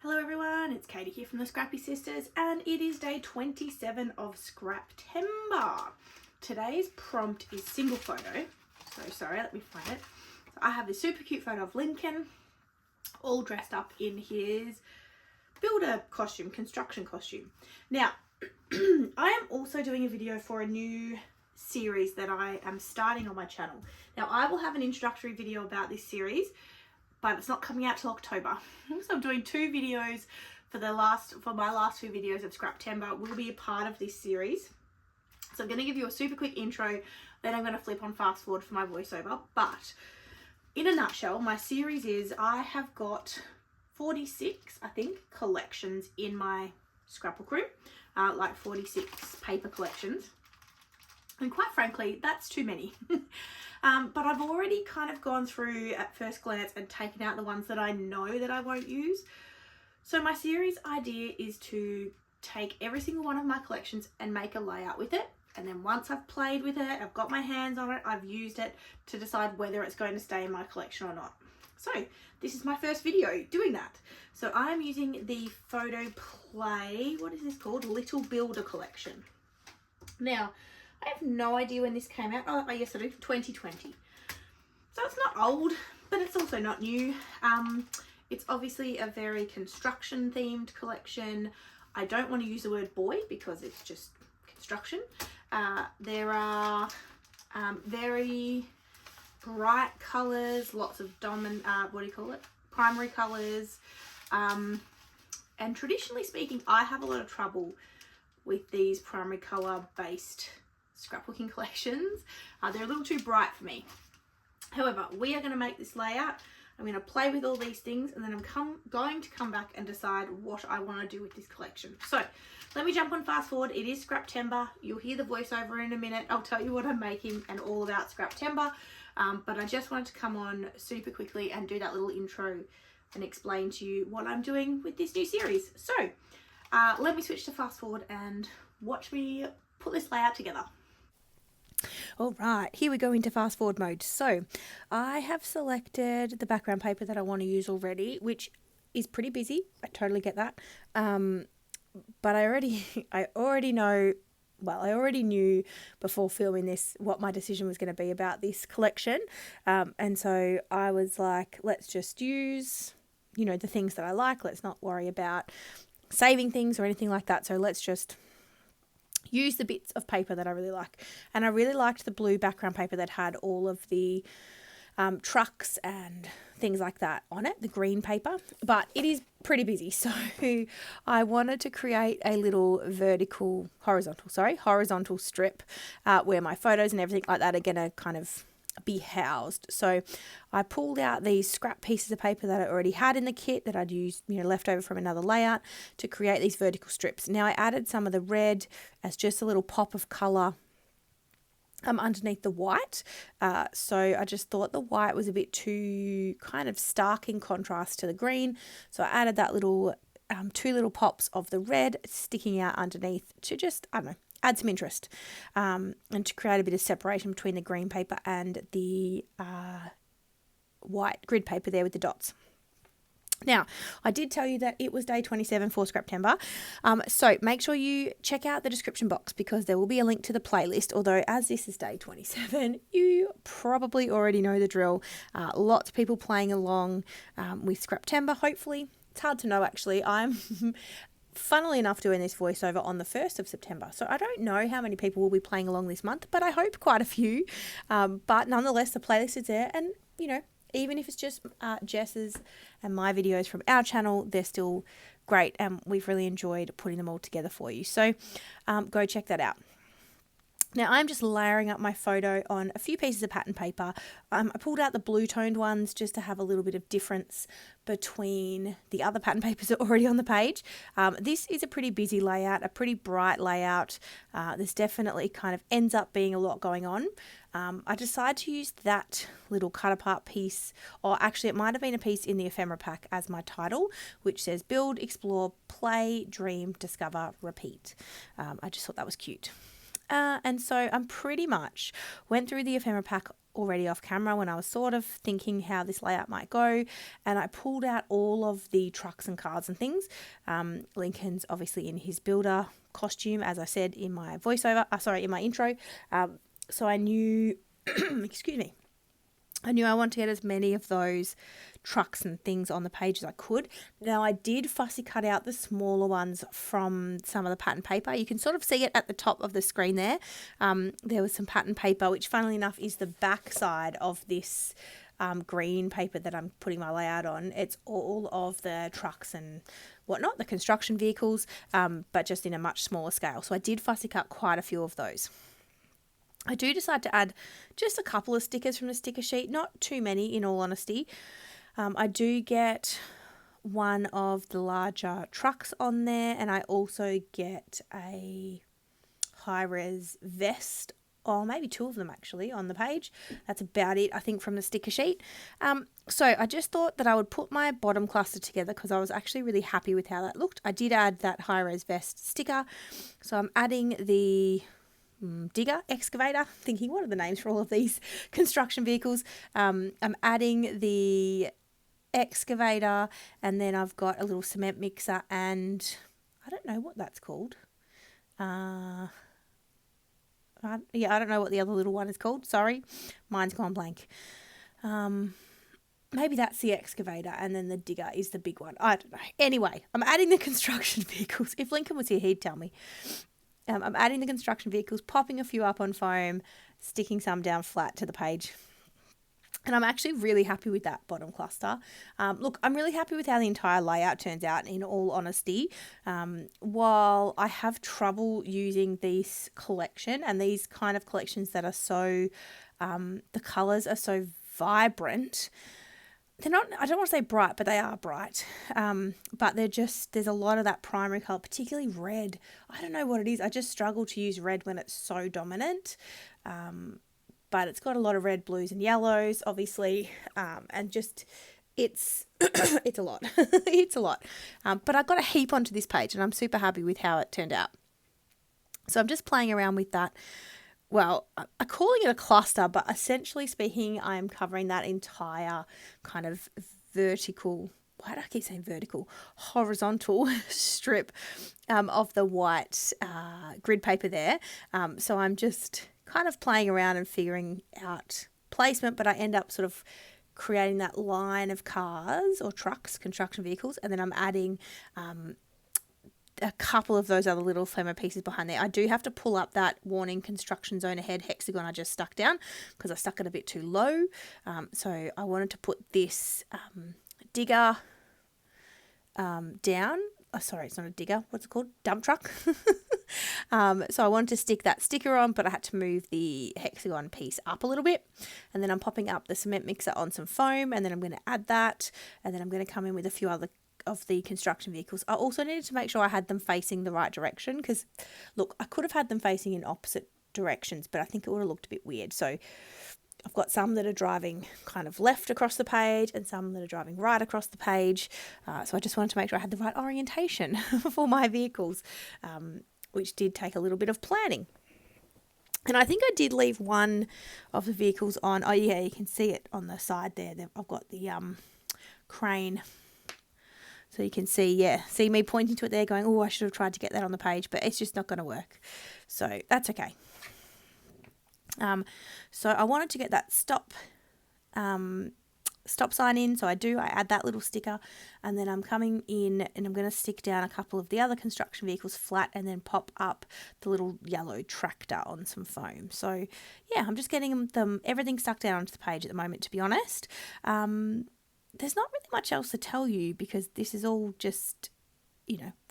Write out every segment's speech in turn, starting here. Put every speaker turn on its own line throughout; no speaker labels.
Hello everyone, it's Katie here from the Scrappy Sisters and it is day 27 of Scraptember. Today's prompt is single photo. So sorry, let me find it. So I have this super cute photo of Lincoln all dressed up in his builder costume, construction costume. Now, I am also doing a video for a new series that I am starting on my channel. Now I will have an introductory video about this series, but it's not coming out till October. So I'm doing two videos for my last two videos of Scraptember will be a part of this series. So I'm going to give you a super quick intro, then I'm going to flip on fast forward for my voiceover. But in a nutshell, my series is I have got 46, I think, collections in my scrapbook room, like 46 paper collections. And quite frankly, that's too many. But I've already kind of gone through at first glance and taken out the ones that I know that I won't use. So my series idea is to take every single one of my collections and make a layout with it. And then once I've played with it, I've got my hands on it, I've used it to decide whether it's going to stay in my collection or not. So this is my first video doing that. So I'm using the Photo Play, what is this called? Little Builder Collection. Now, I have no idea when this came out. Oh, yes, I do. 2020. So it's not old, but it's also not new. It's obviously a very construction themed collection. I don't want to use the word boy because it's just construction. There are very bright colours, lots of primary colours. And traditionally speaking, I have a lot of trouble with these primary colour based scrapbooking collections. They're a little too bright for me. However, we are going to make this layout. I'm going to play with all these things and then I'm going to come back and decide what I want to do with this collection. So let me jump on fast forward. It is Scraptember. You'll hear the voiceover in a minute. I'll tell you what I'm making and all about Scraptember. But I just wanted to come on super quickly and do that little intro and explain to you what I'm doing with this new series. So let me switch to fast forward and watch me put this layout together. All right, here we go into fast forward mode. So I have selected the background paper that I want to use already, which is pretty busy. I totally get that. But I already knew before filming this what my decision was going to be about this collection. And so I was like, let's just use, the things that I like. Let's not worry about saving things or anything like that. So let's just use the bits of paper that I really like. And I really liked the blue background paper that had all of the trucks and things like that on it, the green paper, but it is pretty busy. So I wanted to create a little horizontal strip where my photos and everything like that are going to kind of be housed. So I pulled out these scrap pieces of paper that I already had in the kit that I'd used, left over from another layout to create these vertical strips. Now I added some of the red as just a little pop of colour underneath the white. So I just thought the white was a bit too kind of stark in contrast to the green. So I added that little two little pops of the red sticking out underneath to just, add some interest and to create a bit of separation between the green paper and the white grid paper there with the dots. Now, I did tell you that it was day 27 for Scraptember, so make sure you check out the description box because there will be a link to the playlist, although as this is day 27, you probably already know the drill. Lots of people playing along with Scraptember, hopefully. It's hard to know actually. I'm funnily enough doing this voiceover on the 1st of September. So I don't know how many people will be playing along this month, but I hope quite a few. But nonetheless, the playlist is there. And, even if it's just Jess's and my videos from our channel, they're still great. And we've really enjoyed putting them all together for you. So go check that out. Now I'm just layering up my photo on a few pieces of pattern paper. I pulled out the blue toned ones just to have a little bit of difference between the other pattern papers that are already on the page. This is a pretty busy layout, a pretty bright layout. There's definitely kind of ends up being a lot going on. I decided to use that little cut apart piece, or actually it might have been a piece in the ephemera pack as my title, which says build, explore, play, dream, discover, repeat. I just thought that was cute. And so I'm pretty much went through the ephemera pack already off camera when I was sort of thinking how this layout might go, and I pulled out all of the trucks and cars and things. Lincoln's obviously in his builder costume, as I said in my in my intro. So I knew, excuse me, I knew I wanted to get as many of those trucks and things on the page as I could. Now, I did fussy cut out the smaller ones from some of the pattern paper. You can sort of see it at the top of the screen there. There was some pattern paper, which funnily enough is the back side of this green paper that I'm putting my layout on. It's all of the trucks and whatnot, the construction vehicles, but just in a much smaller scale. So I did fussy cut quite a few of those. I do decide to add just a couple of stickers from the sticker sheet, not too many in all honesty. I do get one of the larger trucks on there, and I also get a high-res vest, or maybe two of them actually on the page. That's about it, I think, from the sticker sheet. So I just thought that I would put my bottom cluster together because I was actually really happy with how that looked. I did add that high-res vest sticker, so I'm adding the digger, excavator, thinking what are the names for all of these construction vehicles. I'm adding the excavator, and then I've got a little cement mixer, and I don't know what that's called. I don't know what the other little one is called. Sorry, mine's gone blank. Maybe that's the excavator, and then the digger is the big one. I don't know. Anyway, I'm adding the construction vehicles. If Lincoln was here, he'd tell me. I'm adding the construction vehicles, popping a few up on foam, sticking some down flat to the page. And I'm actually really happy with that bottom cluster. Look, I'm really happy with how the entire layout turns out, in all honesty. While I have trouble using this collection and these kind of collections that are so, the colours are so vibrant, they're not, I don't want to say bright, but they are bright. But there's a lot of that primary colour, particularly red. I don't know what it is. I just struggle to use red when it's so dominant. But it's got a lot of red, blues and yellows, obviously. And just, it's a lot. It's a lot. But I got a heap onto this page, and I'm super happy with how it turned out. So I'm just playing around with that. Well, I'm calling it a cluster, but essentially speaking, I am covering that entire kind of vertical, why do I keep saying vertical? Horizontal strip of the white grid paper there. So I'm just kind of playing around and figuring out placement, but I end up sort of creating that line of cars or trucks, construction vehicles, and then I'm adding a couple of those other little ephemera pieces behind there. I do have to pull up that warning construction zone ahead hexagon I just stuck down because I stuck it a bit too low. So I wanted to put this digger down. Oh, sorry, it's not a digger. What's it called? Dump truck. So I wanted to stick that sticker on, but I had to move the hexagon piece up a little bit. And then I'm popping up the cement mixer on some foam, and then I'm going to add that. And then I'm going to come in with a few other of the construction vehicles. I also needed to make sure I had them facing the right direction because, look, I could have had them facing in opposite directions, but I think it would have looked a bit weird. So I've got some that are driving kind of left across the page and some that are driving right across the page. So I just wanted to make sure I had the right orientation for my vehicles, which did take a little bit of planning. And I think I did leave one of the vehicles on. Oh yeah, you can see it on the side there. I've got the crane. So you can see me pointing to it there going, oh, I should have tried to get that on the page, but it's just not going to work. So that's okay. So I wanted to get that stop sign in. So I add that little sticker, and then I'm coming in and I'm going to stick down a couple of the other construction vehicles flat and then pop up the little yellow tractor on some foam. So yeah, I'm just getting everything stuck down onto the page at the moment, to be honest. There's not really much else to tell you because this is all just,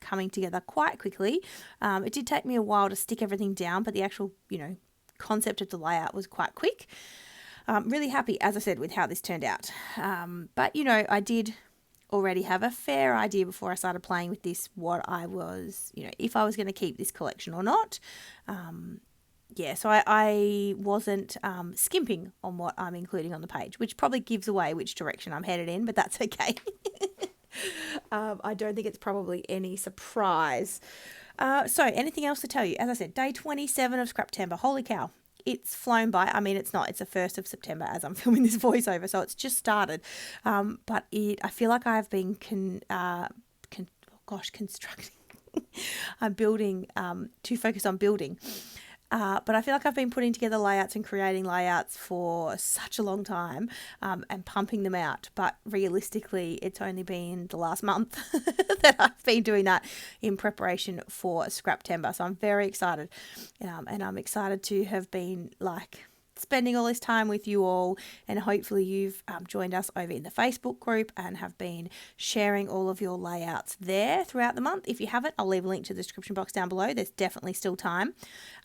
coming together quite quickly. It did take me a while to stick everything down, but the actual, concept of the layout was quite quick. Really happy, as I said, with how this turned out. But, I did already have a fair idea before I started playing with this what I was, if I was going to keep this collection or not. So I wasn't skimping on what I'm including on the page, which probably gives away which direction I'm headed in, but that's okay. I don't think it's probably any surprise. So anything else to tell you? As I said, day 27 of Scraptember. Holy cow.
it's flown by. I mean, it's not. It's the 1st of September as I'm filming this voiceover, so it's just started. But I feel like I've been constructing. I'm building, too focused on building. But I feel like I've been putting together layouts and creating layouts for such a long time, and pumping them out. But realistically, it's only been the last month that I've been doing that in preparation for Scraptember. So I'm very excited, and I'm excited to have been spending all this time with you all, and hopefully you've joined us over in the Facebook group and have been sharing all of your layouts there throughout the month. If you haven't, I'll leave a link to the description box down below. There's definitely still time.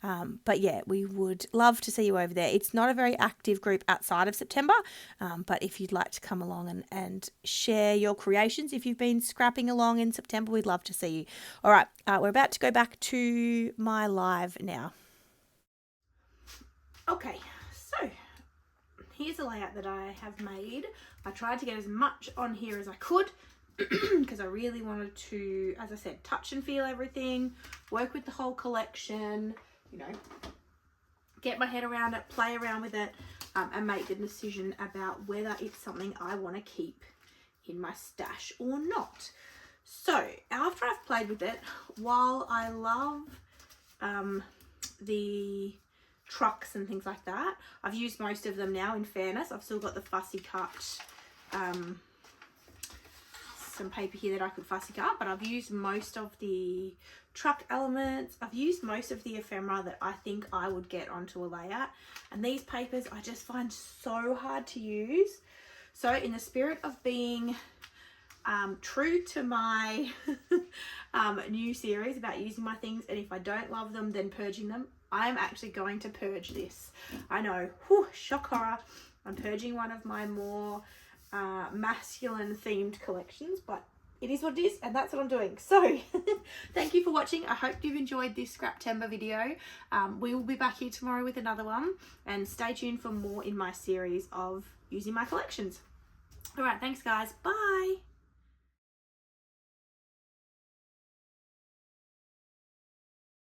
But yeah, we would love to see you over there. It's not a very active group outside of September, but if you'd like to come along and share your creations, if you've been scrapping along in September, we'd love to see you. All right, we're about to go back to my live now.
Okay, so here's a layout that I have made. I tried to get as much on here as I could because I really wanted to, as I said, touch and feel everything, work with the whole collection, you know, get my head around it, play around with it, and make the decision about whether it's something I want to keep in my stash or not. So after I've played with it, while I love the trucks and things like that, I've used most of them now. In fairness, I've still got the fussy cut, some paper here that I could fussy cut, but I've used most of the truck elements. I've used most of the ephemera that I think I would get onto a layout, and these papers I just find so hard to use. So in the spirit of being true to my new series about using my things, and if I don't love them then purging them, I'm actually going to purge this. I know, whew, shock horror. I'm purging one of my more masculine themed collections, but it is what it is, and that's what I'm doing. So thank you for watching. I hope you've enjoyed this Scraptember video. We will be back here tomorrow with another one, and stay tuned for more in my series of using my collections. All right, thanks guys, bye.